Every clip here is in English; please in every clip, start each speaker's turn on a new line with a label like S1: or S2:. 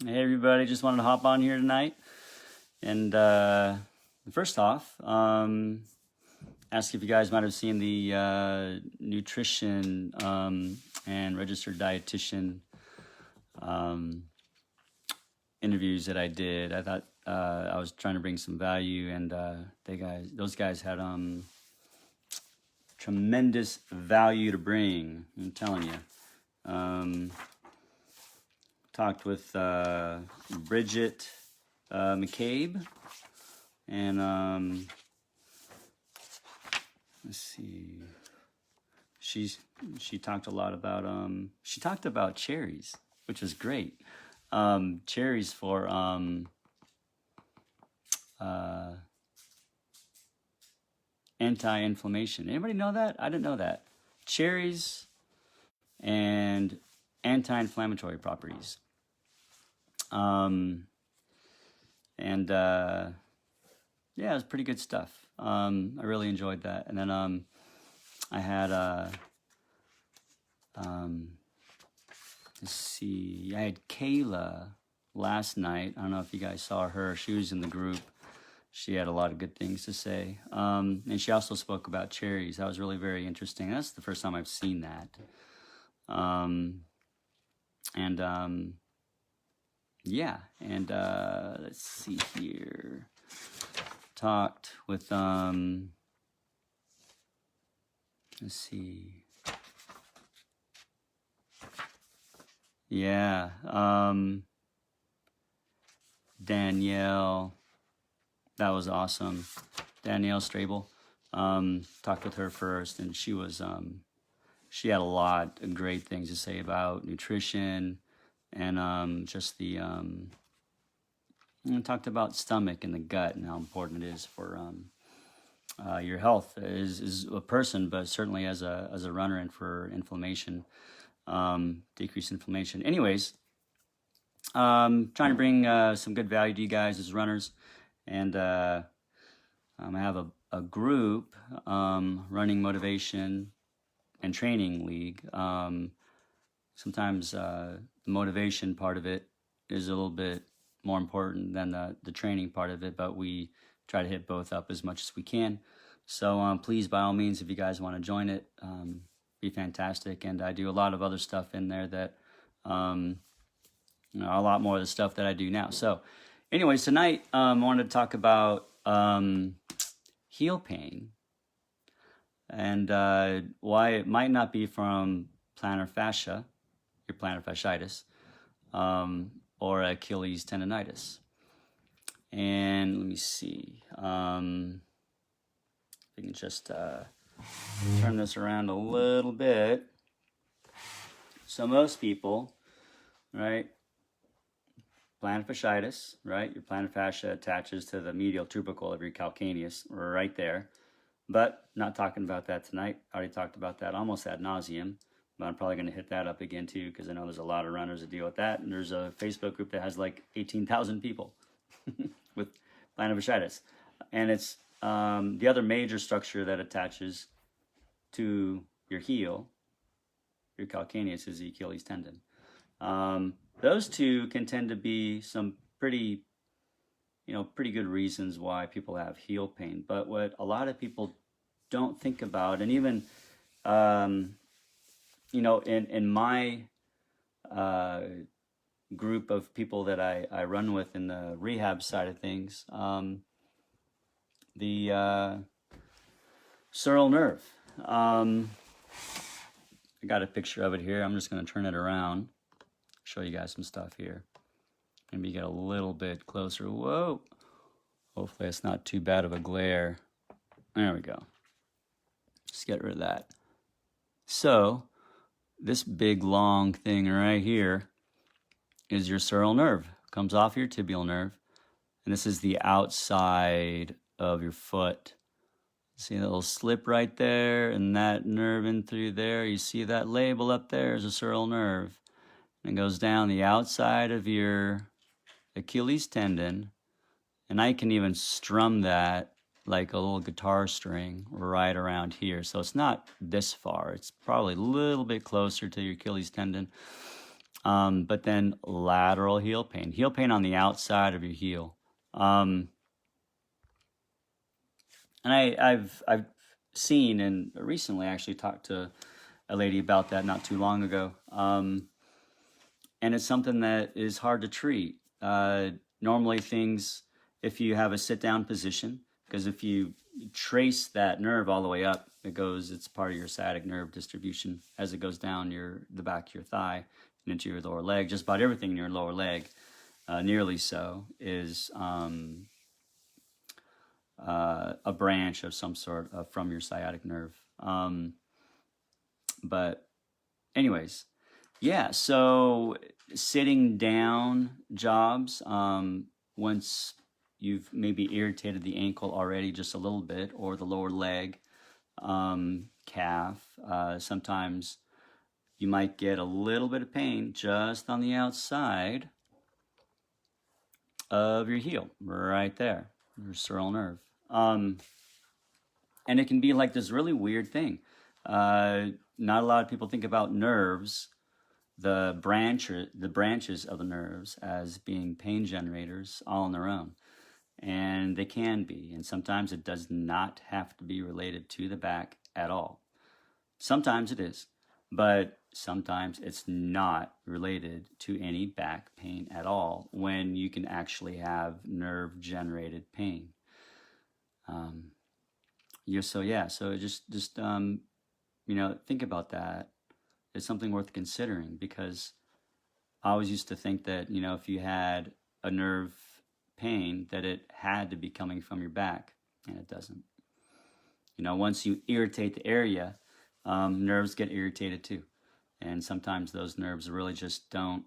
S1: Hey everybody, just wanted to hop on here tonight and first off, ask if you guys might have seen the nutrition and registered dietitian interviews that I did. I thought I was trying to bring some value, and those guys had tremendous value to bring. I'm telling you. Talked with Bridget McCabe, and let's see, she talked a lot about she talked about cherries, which was great. Cherries for anti-inflammation. Anybody know that? I didn't know that. Cherries and anti-inflammatory properties. Yeah, it was pretty good stuff. I really enjoyed that. And then I had let's see, I had Kayla last night. I don't know if you guys saw her. She was in the group. She had a lot of good things to say. And she also spoke about cherries. That was really very interesting. That's the first time I've seen that. Yeah, and let's see here. Talked with let's see. Yeah, Danielle. That was awesome. Danielle Strable. Talked with her first, and she was she had a lot of great things to say about nutrition. And just the talked about stomach and the gut and how important it is for your health as a person, but certainly as a runner, and for inflammation, decrease inflammation. Anyways, trying to bring some good value to you guys as runners, and I have a group, running motivation and training league. Sometimes the motivation part of it is a little bit more important than the training part of it, but we try to hit both up as much as we can. So please, by all means, if you guys want to join it, be fantastic. And I do a lot of other stuff in there that, a lot more of the stuff that I do now. So anyways, tonight I wanted to talk about heel pain, and why it might not be from plantar fascia, your plantar fasciitis, or Achilles tendinitis. And let me see. We can just turn this around a little bit. So most people, right, plantar fasciitis, right, your plantar fascia attaches to the medial tubercle of your calcaneus, right there. But not talking about that tonight. I already talked about that almost ad nauseum. But I'm probably going to hit that up again too, because I know there's a lot of runners that deal with that. And there's a Facebook group that has like 18,000 people with plantar fasciitis. And it's the other major structure that attaches to your heel, your calcaneus, is the Achilles tendon. Those two can tend to be some pretty good reasons why people have heel pain. But what a lot of people don't think about, and even in my group of people that I run with in the rehab side of things, the sural nerve. I got a picture of it here. I'm just going to turn it around, show you guys some stuff here. Maybe get a little bit closer. Whoa. Hopefully it's not too bad of a glare. There we go. Let's get rid of that. So this big long thing right here is your sural nerve. Comes off your tibial nerve. And this is the outside of your foot. See that little slip right there, and that nerve in through there. You see that label up there is a sural nerve. And it goes down the outside of your Achilles tendon. And I can even strum that like a little guitar string right around here. So it's not this far. It's probably a little bit closer to your Achilles tendon. But then lateral heel pain on the outside of your heel. And I've seen and recently actually talked to a lady about that not too long ago. And it's something that is hard to treat. Normally things, if you have a sit down position, because if you trace that nerve all the way up, it's part of your sciatic nerve distribution as it goes down the back of your thigh and into your lower leg. Just about everything in your lower leg, nearly so, is a branch of some sort from your sciatic nerve. But anyways, yeah, so sitting down jobs, once you've maybe irritated the ankle already just a little bit, or the lower leg, calf, sometimes you might get a little bit of pain just on the outside of your heel, right there, your sural nerve. And it can be like this really weird thing. Not a lot of people think about nerves, the branches of the nerves, as being pain generators all on their own. And they can be. And sometimes it does not have to be related to the back at all. Sometimes it is, but sometimes it's not related to any back pain at all when you can actually have nerve-generated pain. So just think about that. It's something worth considering, because I always used to think that, if you had a nerve pain, that it had to be coming from your back, and it doesn't. Once you irritate the area, nerves get irritated too. And sometimes those nerves really just don't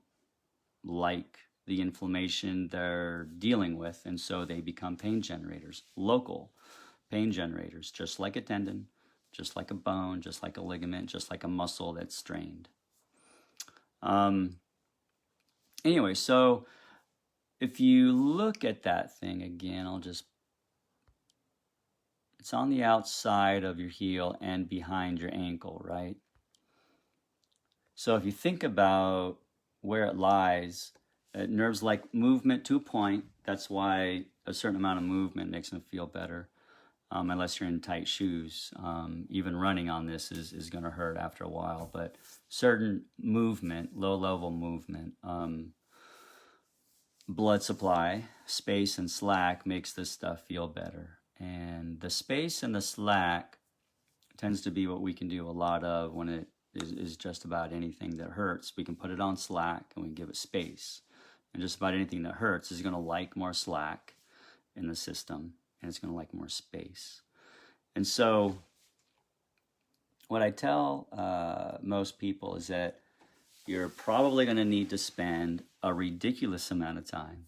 S1: like the inflammation they're dealing with, and so they become pain generators, local pain generators, just like a tendon, just like a bone, just like a ligament, just like a muscle that's strained. Anyway, so if you look at that thing again, it's on the outside of your heel and behind your ankle, right? So if you think about where it lies, nerves like movement to a point. That's why a certain amount of movement makes them feel better. Unless you're in tight shoes. Even running on this is going to hurt after a while, but certain movement, low-level movement, blood supply, space, and slack makes this stuff feel better. And the space and the slack tends to be what we can do a lot of when it is just about anything that hurts. We can put it on slack and we can give it space. And just about anything that hurts is going to like more slack in the system, and it's going to like more space. And so what I tell most people is that you're probably going to need to spend a ridiculous amount of time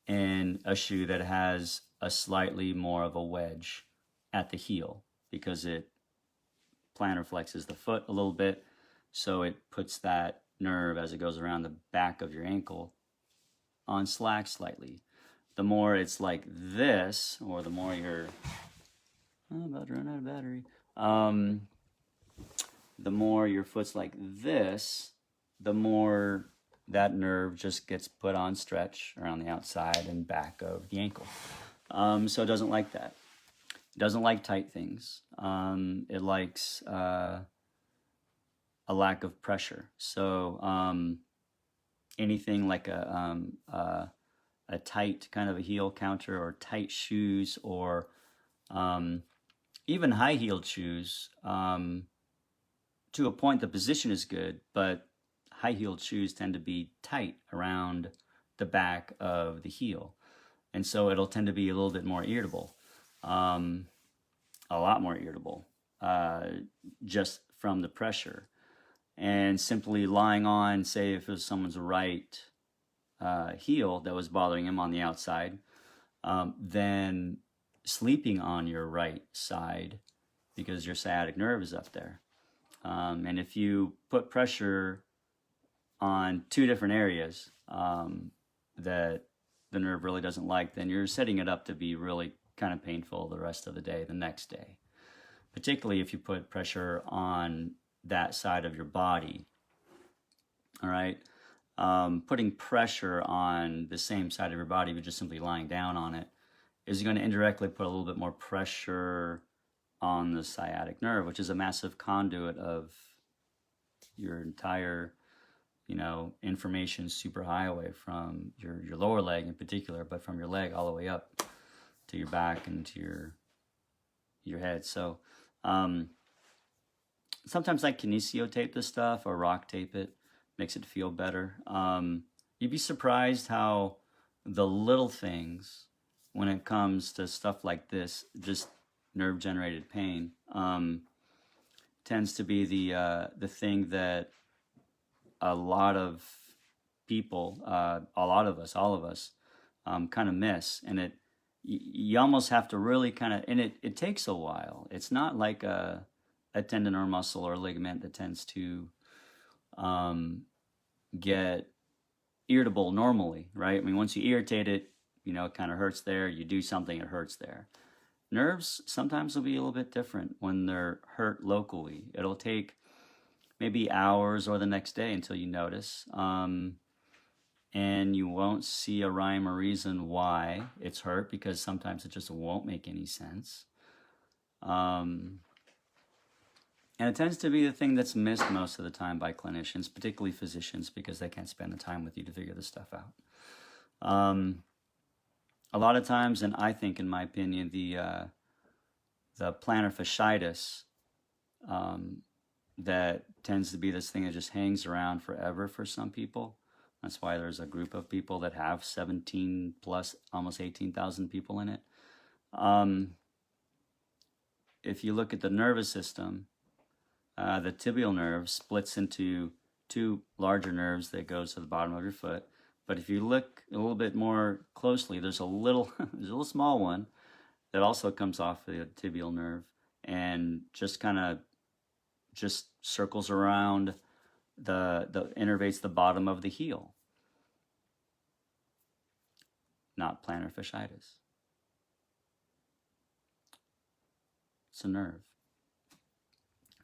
S1: in a shoe that has a slightly more of a wedge at the heel, because it plantar flexes the foot a little bit, so it puts that nerve as it goes around the back of your ankle on slack slightly. The more it's like this, or the more you're about to run out of battery, the more your foot's like this, the more that nerve just gets put on stretch around the outside and back of the ankle. So it doesn't like that. It doesn't like tight things. It likes a lack of pressure. So anything like a tight kind of a heel counter, or tight shoes, or even high-heeled shoes. To a point, the position is good, but high-heeled shoes tend to be tight around the back of the heel. And so it'll tend to be a little bit more irritable, a lot more irritable, just from the pressure. And simply lying on, say if it was someone's right heel that was bothering him on the outside, then sleeping on your right side, because your sciatic nerve is up there. And if you put pressure on two different areas that the nerve really doesn't like, then you're setting it up to be really kind of painful the rest of the day, the next day. Particularly if you put pressure on that side of your body. All right. putting pressure on the same side of your body, but just simply lying down on it, is going to indirectly put a little bit more pressure on the sciatic nerve, which is a massive conduit of your entire, information superhighway from your lower leg in particular, but from your leg all the way up to your back and to your head. So sometimes I kinesio tape this stuff or rock tape it, makes it feel better. You'd be surprised how the little things, when it comes to stuff like this, just nerve generated pain, tends to be the thing that a lot of people, all of us, kind of miss. And you almost have to really kind of, and it takes a while. It's not like a tendon or muscle or ligament that tends to get irritable normally, right? I mean, once you irritate it, it kind of hurts there. You do something, it hurts there. Nerves sometimes will be a little bit different when they're hurt locally. It'll take maybe hours or the next day until you notice. And you won't see a rhyme or reason why it's hurt, because sometimes it just won't make any sense. And it tends to be the thing that's missed most of the time by clinicians, particularly physicians, because they can't spend the time with you to figure this stuff out. A lot of times, and I think, in my opinion, the plantar fasciitis, that tends to be this thing that just hangs around forever for some people. That's why there's a group of people that have 17 plus, almost 18,000 people in it. If you look at the nervous system, the tibial nerve splits into two larger nerves that goes to the bottom of your foot. But if you look a little bit more closely, there's a little small one that also comes off the tibial nerve and just kind of circles around innervates the bottom of the heel. Not plantar fasciitis. It's a nerve.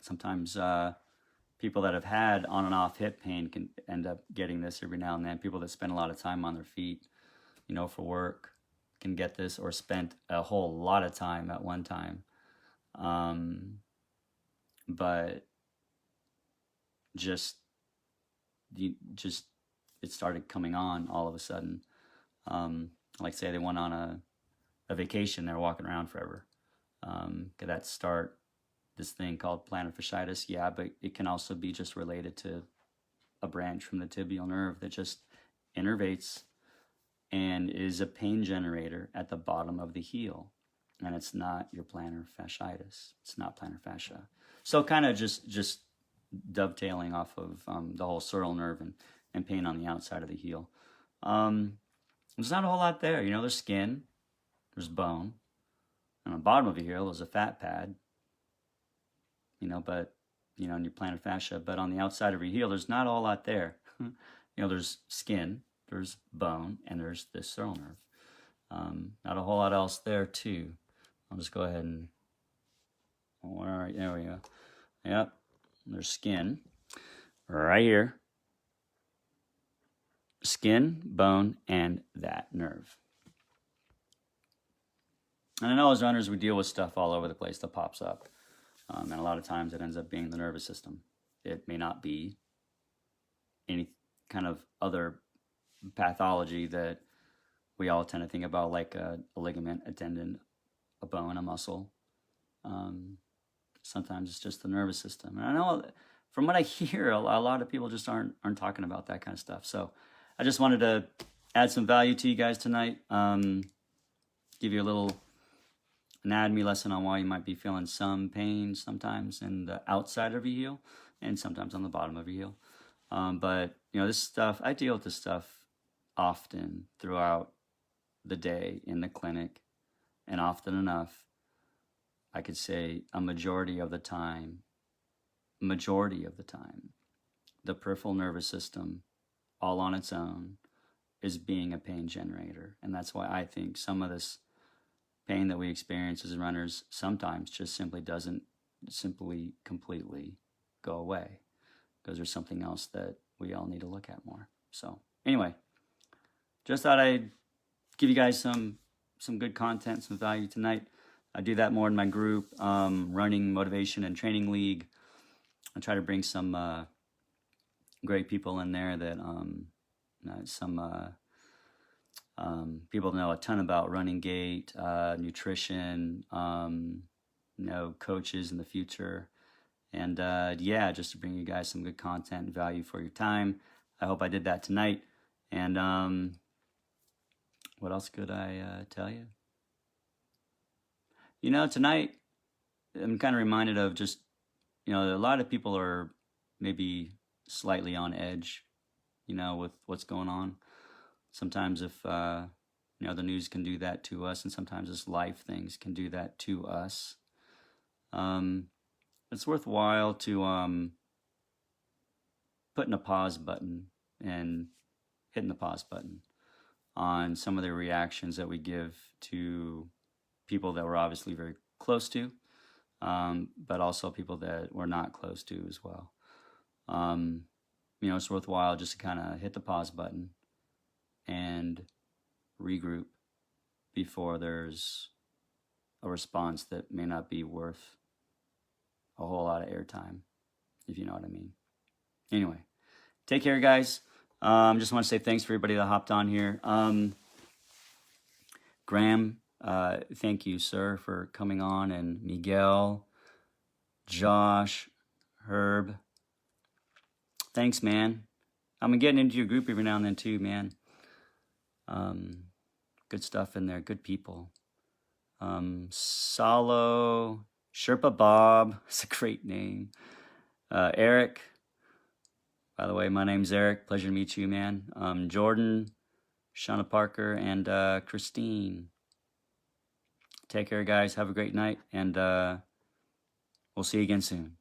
S1: Sometimes people that have had on and off hip pain can end up getting this every now and then. People that spend a lot of time on their feet, for work, can get this, or spent a whole lot of time at one time. But it started coming on all of a sudden. Like say they went on a vacation, they're walking around forever. Could that start this thing called plantar fasciitis? Yeah, but it can also be just related to a branch from the tibial nerve that just innervates and is a pain generator at the bottom of the heel. And it's not your plantar fasciitis. It's not plantar fascia. So kind of just dovetailing off of the whole sural nerve and pain on the outside of the heel. There's not a whole lot there. There's skin, there's bone. On the bottom of your heel is a fat pad, but, in your plantar fascia. But on the outside of your heel, there's not a whole lot there. There's skin, there's bone, and there's this sural nerve. Not a whole lot else there, too. I'll just go ahead and, all right, there we go. Yep, there's skin right here. Skin, bone, and that nerve. And I know as runners, we deal with stuff all over the place that pops up. And a lot of times it ends up being the nervous system. It may not be any kind of other pathology that we all tend to think about, like a ligament, a tendon, a bone, a muscle. Sometimes it's just the nervous system. And I know from what I hear, a lot of people just aren't talking about that kind of stuff. So I just wanted to add some value to you guys tonight. Give you a little anatomy lesson on why you might be feeling some pain sometimes in the outside of your heel and sometimes on the bottom of your heel. But, this stuff, I deal with this stuff often throughout the day in the clinic, and often enough, I could say a majority of the time, the peripheral nervous system, all on its own, is being a pain generator. And that's why I think some of this pain that we experience as runners sometimes just simply doesn't completely go away, because there's something else that we all need to look at more. So anyway, just thought I'd give you guys some good content, some value tonight. I do that more in my group, Running Motivation and Training League. I try to bring some great people in there that some people know a ton about running gait, nutrition, coaches in the future. And yeah, just to bring you guys some good content and value for your time. I hope I did that tonight. And what else could I tell you? Tonight I'm kind of reminded of just, a lot of people are maybe slightly on edge, with what's going on. Sometimes if, the news can do that to us, and sometimes this life things can do that to us. It's worthwhile to putting a pause button and hitting the pause button on some of the reactions that we give to people that we're obviously very close to, but also people that we're not close to as well. It's worthwhile just to kind of hit the pause button and regroup before there's a response that may not be worth a whole lot of airtime, if you know what I mean. Anyway, take care, guys. Just want to say thanks for everybody that hopped on here. Graham, thank you, sir, for coming on, and Miguel, Josh, Herb. Thanks, man. I'm getting into your group every now and then too, man. Good stuff in there, good people. Salo, Sherpa Bob, it's a great name. Eric, by the way, my name's Eric. Pleasure to meet you, man. Jordan, Shauna Parker, and Christine. Take care, guys. Have a great night, and we'll see you again soon.